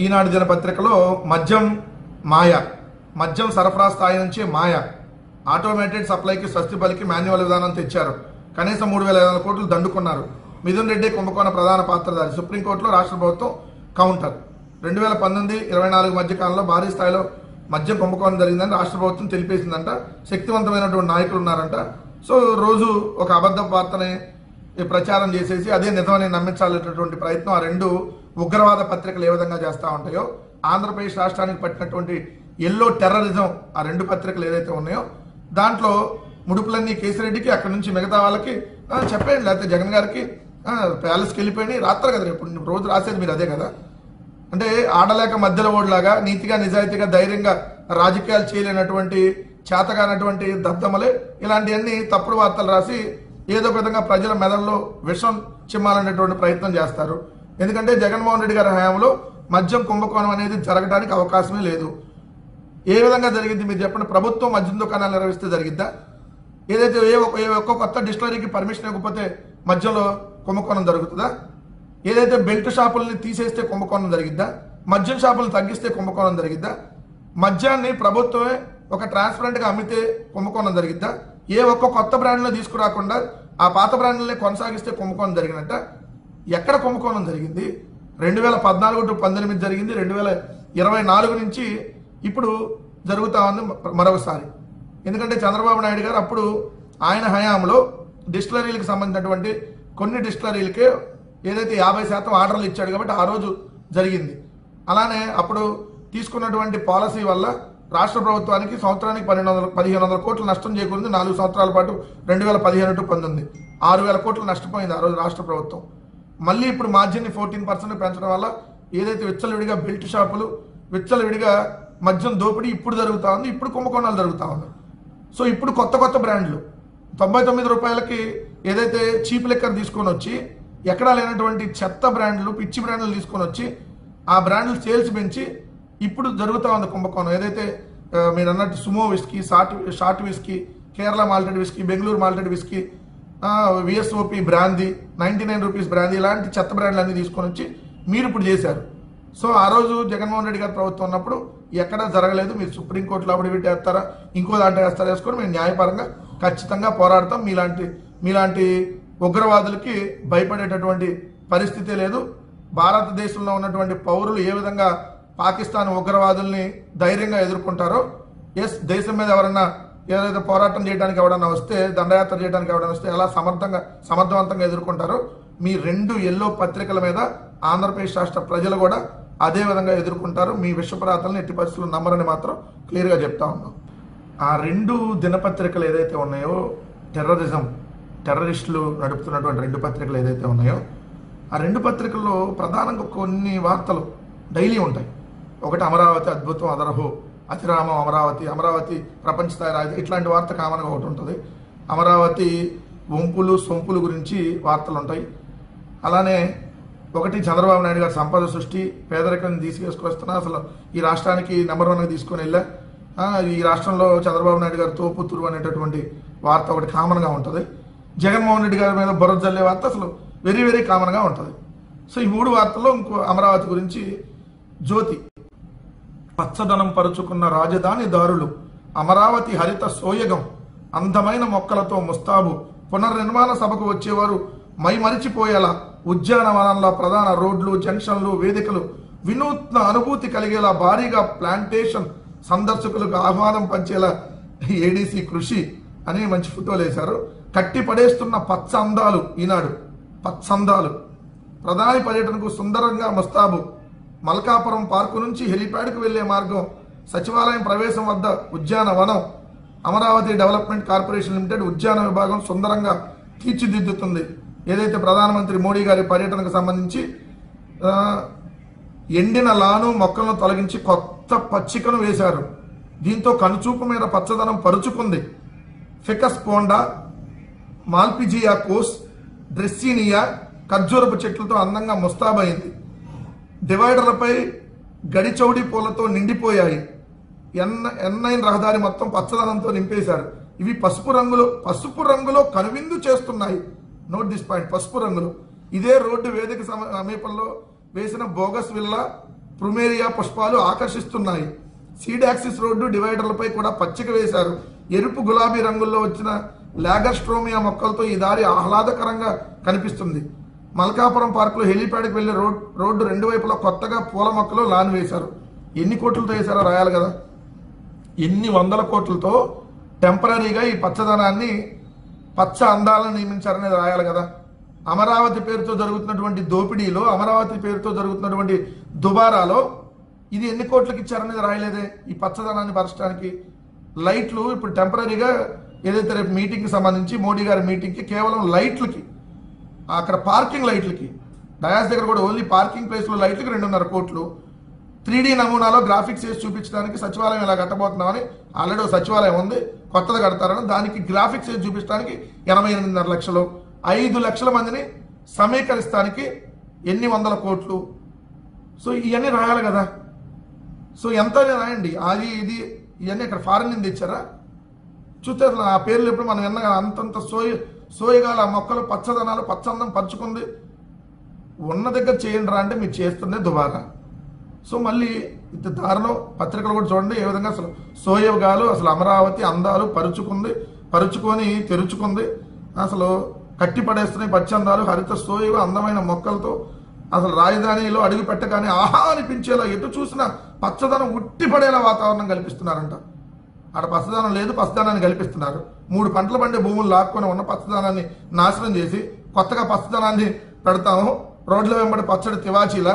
ఈనాడు దినపత్రికలో మద్యం మాయ, మద్యం సరఫరా స్థాయి నుంచి మాయ, ఆటోమేటెడ్ సప్లైకి స్వస్తి పలికి మాన్యువల్ విధానం తెచ్చారు, కనీసం 3,500 కోట్లు దండుకున్నారు, మిథున్ రెడ్డి కుంభకోణ ప్రధాన పాత్రధారి, సుప్రీంకోర్టులో రాష్ట్ర ప్రభుత్వం కౌంటర్. 2019-24 మధ్య కాలంలో భారీ స్థాయిలో మద్యం కుంభకోణం జరిగిందని రాష్ట్ర ప్రభుత్వం తెలిపేసిందంట. శక్తివంతమైనటువంటి నాయకులు ఉన్నారంట. సో రోజు ఒక అబద్ధ వార్తని ప్రచారం చేసేసి అదే నిజమని నమ్మించాలనేటటువంటి ప్రయత్నం ఆ రెండు ఉగ్రవాద పత్రికలు ఏ విధంగా చేస్తూ ఉంటాయో, ఆంధ్రప్రదేశ్ రాష్ట్రానికి పట్టినటువంటి ఎల్లో టెర్రరిజం ఆ రెండు పత్రికలు ఏదైతే ఉన్నాయో దాంట్లో ముడుపులన్నీ కేసిరెడ్డికి, అక్కడ నుంచి మిగతా వాళ్ళకి చెప్పండి, లేకపోతే జగన్ గారికి ప్యాలెస్కి వెళ్ళిపోయి రాత్రి కదా, రేపు రోజు రాసేది మీరు అదే కదా. అంటే ఆడలేక మధ్యలో ఓడిలాగా నీతిగా నిజాయితీగా ధైర్యంగా రాజకీయాలు చేయలేనటువంటి చేతగానటువంటి దద్దమలే ఇలాంటివన్నీ తప్పుడు వార్తలు రాసి ఏదో విధంగా ప్రజల మెదడులో విషం చిమ్మాలనేటువంటి ప్రయత్నం చేస్తారు. ఎందుకంటే జగన్మోహన్ రెడ్డి గారి హయాంలో మద్యం కుంభకోణం అనేది జరగడానికి అవకాశమే లేదు. ఏ విధంగా జరిగింది మీరు చెప్పండి? ప్రభుత్వం మద్యం దుకాణాలు నిర్వహిస్తే జరిగిద్దా? ఏదైతే ఏ ఒక్క కొత్త డిస్టిలరీకి పర్మిషన్ ఇవ్వకపోతే మద్యంలో కుంభకోణం జరుగుతుందా? ఏదైతే బెల్ట్ షాపుల్ని తీసేస్తే కుంభకోణం జరిగిద్దా? మద్యం షాపులను తగ్గిస్తే కుంభకోణం జరిగిద్దా? మద్యాన్ని ప్రభుత్వమే ఒక ట్రాన్స్పరెంట్గా అమ్మితే కుంభకోణం జరిగిద్దా? ఏ ఒక్క కొత్త బ్రాండ్లో తీసుకురాకుండా ఆ పాత బ్రాండ్లనే కొనసాగిస్తే కుంభకోణం జరిగినట్ట? ఎక్కడ కుంభకోణం జరిగింది? 2014-19 జరిగింది, 2024 నుంచి ఇప్పుడు జరుగుతా ఉంది మరొకసారి. ఎందుకంటే చంద్రబాబు నాయుడు గారు అప్పుడు ఆయన హయాంలో డిస్టిలరీలకు సంబంధించినటువంటి కొన్ని డిస్టిలరీలకే ఏదైతే 50% ఆర్డర్లు ఇచ్చాడు కాబట్టి ఆ రోజు జరిగింది. అలానే అప్పుడు తీసుకున్నటువంటి పాలసీ వల్ల రాష్ట్ర ప్రభుత్వానికి సంవత్సరానికి 1,500 కోట్ల నష్టం చేకూరింది. 4 సంవత్సరాల పాటు 2017-19 6,000 కోట్లు నష్టపోయింది ఆ రోజు రాష్ట్ర ప్రభుత్వం. మళ్ళీ ఇప్పుడు మార్జిన్ని 14% పెంచడం వల్ల ఏదైతే విచ్చలవిడిగా బెల్ట్ షాపులు, విచ్చలవిడిగా మద్యం దోపిడీ ఇప్పుడు జరుగుతూ ఉంది, ఇప్పుడు కుంభకోణాలు జరుగుతూ ఉన్నాయి. సో ఇప్పుడు కొత్త బ్రాండ్లు 99 రూపాయలకి ఏదైతే చీప్ లెక్కర్ తీసుకొని వచ్చి ఎక్కడా లేనటువంటి చెత్త బ్రాండ్లు, పిచ్చి బ్రాండ్లు తీసుకొని వచ్చి ఆ బ్రాండ్లు సేల్స్ పెంచి ఇప్పుడు జరుగుతూ ఉంది కుంభకోణం. ఏదైతే మీరు అన్నట్టు Sumo whisky, short whisky, Kerala malted whisky, Bengaluru malted whisky, VSOP brandy, 99 rupees brandy, ఇలాంటి చెత్త బ్రాండ్లు అన్ని తీసుకొని వచ్చి మీరు ఇప్పుడు చేశారు. సో ఆ రోజు జగన్మోహన్ రెడ్డి గారి ప్రభుత్వం ఉన్నప్పుడు ఎక్కడా జరగలేదు. మీరు సుప్రీంకోర్టులో అఫిడవిట్ వేస్తారా, ఇంకో దాంట్లో వేస్తారా వేసుకొని మేము న్యాయపరంగా ఖచ్చితంగా పోరాడతాం. మీలాంటి ఉగ్రవాదులకి భయపడేటటువంటి పరిస్థితే లేదు. భారతదేశంలో ఉన్నటువంటి పౌరులు ఏ విధంగా పాకిస్తాన్ ఉగ్రవాదుల్ని ధైర్యంగా ఎదుర్కొంటారో, దేశం మీద ఎవరన్నా ఏదైతే పోరాటం చేయడానికి ఎవడన్నా వస్తే, దండయాత్ర చేయడానికి ఎవడన్నా వస్తే ఎలా సమర్థవంతంగా ఎదుర్కొంటారో మీ రెండు ఎల్లో పత్రికల మీద ఆంధ్రప్రదేశ్ రాష్ట్ర ప్రజలు కూడా అదే విధంగా ఎదుర్కొంటారు. మీ విషపరాతలను ఎట్టి పరిస్థితులు నమ్మరని మాత్రం క్లియర్గా చెప్తా ఉన్నాం. ఆ రెండు దినపత్రికలు ఏదైతే ఉన్నాయో, టెర్రరిస్టులు నడుపుతున్నటువంటి రెండు పత్రికలు ఏదైతే ఉన్నాయో ఆ రెండు పత్రికల్లో ప్రధానంగా కొన్ని వార్తలు డైలీ ఉంటాయి. ఒకటి అమరావతి అద్భుతం, అదరహో, అతిరామం, అమరావతి ప్రపంచ స్థాయి రాజధాని, ఇట్లాంటి వార్త కామన్గా ఒకటి ఉంటుంది. అమరావతి వంపులు సొంపులు గురించి వార్తలు ఉంటాయి. అలానే ఒకటి చంద్రబాబు నాయుడు గారి సంపద సృష్టి, పేదరికం తీసుకొస్తున్నా, అసలు ఈ రాష్ట్రానికి నెంబర్ 1గా తీసుకొని వెళ్ళా, ఈ రాష్ట్రంలో చంద్రబాబు నాయుడు గారు తోపుతురు అనేటటువంటి వార్త ఒకటి కామన్గా ఉంటుంది. జగన్మోహన్ రెడ్డి గారి మీద బుర్ర జల్లే వార్త అసలు వెరీ వెరీ కామన్గా ఉంటుంది. సో ఈ మూడు వార్తల్లో ఇంకో అమరావతి గురించి, జ్యోతి, పచ్చదనం పరుచుకున్న రాజధాని దారులు, అమరావతి హరిత సోయగం, అందమైన మొక్కలతో ముస్తాబు, పునర్నిర్మాణ సభకు వచ్చేవారు మైమరిచిపోయేలా ఉద్యానవనంలో ప్రధాన రోడ్లు, జంక్షన్లు, వేదికలు, వినూత్న అనుభూతి కలిగేలా భారీగా ప్లాంటేషన్, సందర్శకులకు ఆహ్వానం పంచేలా ఏడీసీ కృషి అని మంచి ఫోటోలు వేశారు. కట్టి పడేస్తున్న పచ్చ అందాలు, ఈనాడు పచ్చందాలు, ప్రధాని పర్యటనకు సుందరంగా ముస్తాబు, మల్కాపురం పార్కు నుంచి హెలిప్యాడ్కు వెళ్లే మార్గం, సచివాలయం ప్రవేశం వద్ద ఉద్యానవనం, అమరావతి డెవలప్మెంట్ కార్పొరేషన్ లిమిటెడ్ ఉద్యాన విభాగం సుందరంగా తీర్చిదిద్దుతుంది. ఏదైతే ప్రధానమంత్రి మోడీ గారి పర్యటనకు సంబంధించి ఎండిన లాను మొక్కలను తొలగించి కొత్త పచ్చికను వేశారు. దీంతో కనుచూపు మీద పచ్చదనం పరుచుకుంది. ఫికస్ పోండా, మాల్పిజియా కోస్, డ్రెస్సీనియా ఖర్జూరపు చెట్లతో అందంగా ముస్తాబైంది. డివైడర్లపై గడిచౌడి పూలతో నిండిపోయాయి. N9 రహదారి మొత్తం పచ్చదనంతో నింపేశారు. ఇవి పసుపు రంగులో కనువిందు చేస్తున్నాయి. నోట్ దిస్ పాయింట్, పసుపు రంగులో. ఇదే రోడ్డు వేదిక సమీపంలో వేసిన బోగస్ విల్లా ప్రుమేరియా పుష్పాలు ఆకర్షిస్తున్నాయి. సీడ్ యాక్సిస్ రోడ్డు డివైడర్లపై కూడా పచ్చిక వేశారు. ఎరుపు గులాబీ రంగుల్లో వచ్చిన లాగర్స్ట్రోమియా మొక్కలతో ఈ దారి ఆహ్లాదకరంగా కనిపిస్తుంది. మల్కాపురం పార్కులో హెలీప్యాడ్కి వెళ్లే రోడ్డు రెండు వైపులా కొత్తగా పూల మొక్కలు లాన్ వేశారు. ఎన్ని కోట్లతో వేశారో రాయాలి కదా. ఎన్ని వందల కోట్లతో టెంపరీగా ఈ పచ్చదనాన్ని పచ్చ అందాలను నియమించారనేది రాయాలి కదా. అమరావతి పేరుతో జరుగుతున్నటువంటి దోపిడీలో, అమరావతి పేరుతో జరుగుతున్నటువంటి దుబారాలో ఇది ఎన్ని కోట్లకి ఇచ్చారనేది రాయలేదే. ఈ పచ్చదనాన్ని పరచడానికి లైట్లు ఇప్పుడు టెంపరీగా ఏదైతే రేపు మీటింగ్కి సంబంధించి మోడీ గారి మీటింగ్కి కేవలం లైట్లకి, అక్కడ పార్కింగ్ లైట్లకి, డయాస్ దగ్గర కూడా ఓన్లీ పార్కింగ్ ప్లేస్లో లైట్లకి 2.5 కోట్లు. 3D నమూనాలో గ్రాఫిక్స్ వేసి చూపించడానికి సచివాలయం ఇలా కట్టబోతున్నామని, ఆల్రెడీ సచివాలయం ఉంది, కొత్తది కడతారని, దానికి గ్రాఫిక్స్ వేసి చూపించడానికి 88.5 లక్షలు. 5 లక్షల మందిని సమీకరిస్తానికి ఎన్ని వందల కోట్లు. సో ఇవన్నీ రాయాలి కదా. సో ఎంత రాయండి. అది ఇది ఇవన్నీ ఇక్కడ ఫారెన్ నుంచి తెచ్చారా చూస్తే అసలు ఆ పేర్లు ఎప్పుడు మనం విన్నా అంతంత సోయగాల మొక్కలు పచ్చదనాలు పచ్చందం పరుచుకుంది. ఉన్న దగ్గర చేయండి రా అంటే మీరు చేస్తుండే దుబారా. సో మళ్ళీ ఇంత దారుణం. పత్రికలు కూడా చూడండి ఏ విధంగా అసలు సోయగాలు అసలు అమరావతి అందాలు పరుచుకొని తెరుచుకుంది. అసలు కట్టి పడేస్తున్నాయి పచ్చందాలు, హరిత సోయ అందమైన మొక్కలతో. అసలు రాజధానిలో అడుగు పెట్టగానే ఆహా అనిపించేలా ఎటు చూసినా పచ్చదనం ఉట్టిపడేలా వాతావరణం కల్పిస్తున్నారంట. అక్కడ పచ్చదనం లేదు, పచ్చదనాన్ని కల్పిస్తున్నారు. 3 పంటలు పండే భూములు లాక్కొని ఉన్న పచ్చదనాన్ని నాశనం చేసి కొత్తగా పచ్చదనాన్ని పెడతాము. రోడ్ల వెంబడి పచ్చడి తివాచీలా